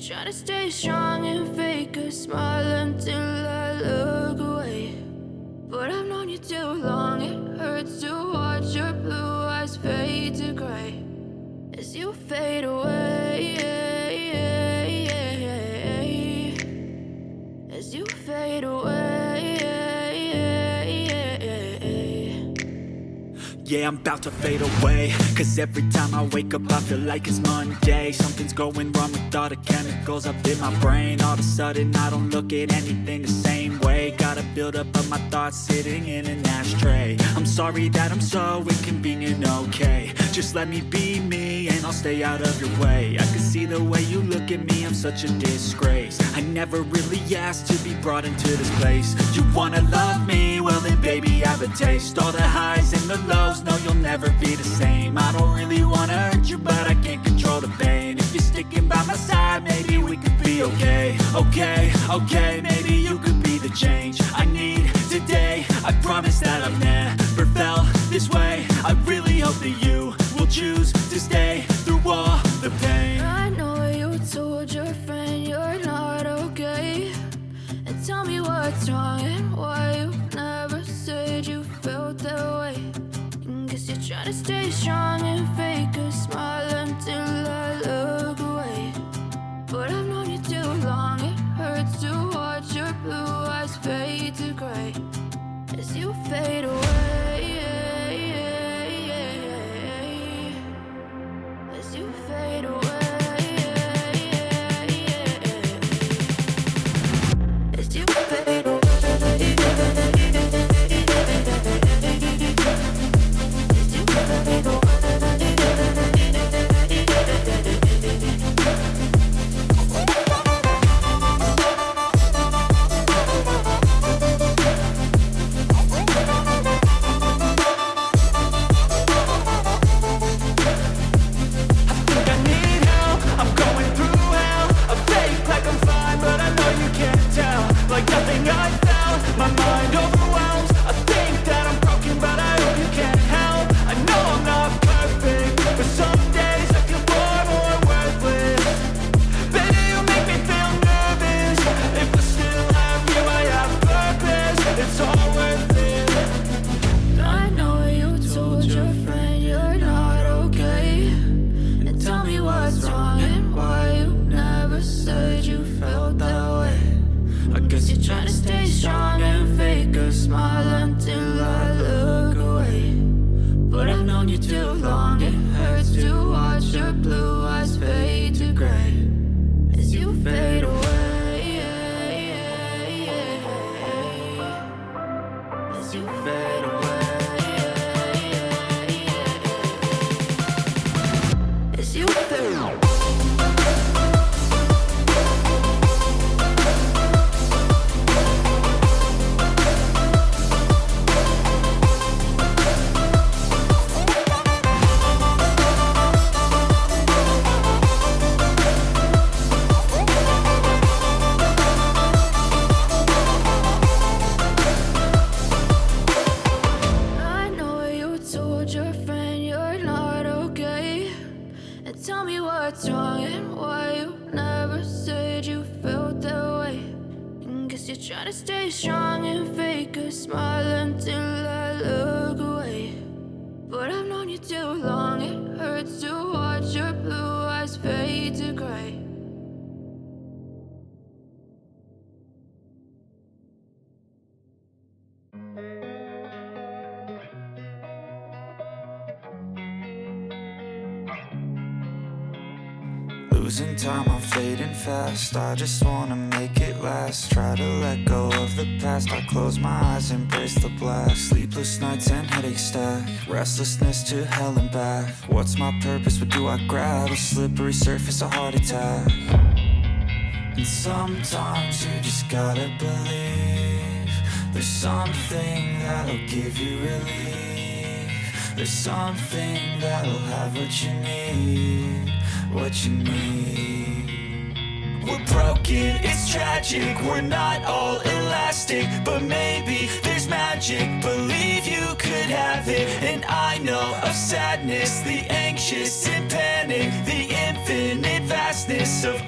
try to stay strong and fake a smile until I look away. But I've known you too long, it hurts to watch your blue eyes fade to gray as you fade away, as you fade away. Yeah, I'm about to fade away, cause every time I wake up I feel like it's Monday. Something's going wrong with all the chemicals up in my brain. All of a sudden I don't look at anything the same way. Gotta build up of my thoughts sitting in an ashtray. I'm sorry that I'm so inconvenient, okay. Just let me be me and I'll stay out of your way. I can see the way you look at me, I'm such a disgrace. I never really asked to be brought into this place. You wanna love me? Well then baby have a taste. All the highs and the lows, no you'll never be the same. I don't really wanna hurt you but I can't control the pain. If you're sticking by my side maybe we could be okay. Okay, maybe you could be the change I need today. I promise that I've never felt this way. I really hope that you will choose to stay through all the pain. I know you told your friend you're not okay, and tell me what's wrong and why you never said you felt that way. Guess you're trying to stay strong and fake a smile until I look away. But I've known you too long, it hurts to watch your blue eyes fade to gray as you fade away, as you fade away, as you fade away. Try to stay strong and fake a smile until I look away. But I've known you too long, it hurts to watch your blue eyes fade to gray. Losing time, I'm fading fast. I just wanna make it last. Try to let go of the past. I close my eyes, embrace the blast. Sleepless nights and headaches stack. Restlessness to hell and back. What's my purpose? What do I grab? A slippery surface, a heart attack. And sometimes you just gotta believe there's something that'll give you relief. There's something that'll have what you need. What you need. We're broken, it's tragic. We're not all elastic, but maybe there's magic. Believe you could have it. And I know of sadness, the anxious and panic, the infinite vastness of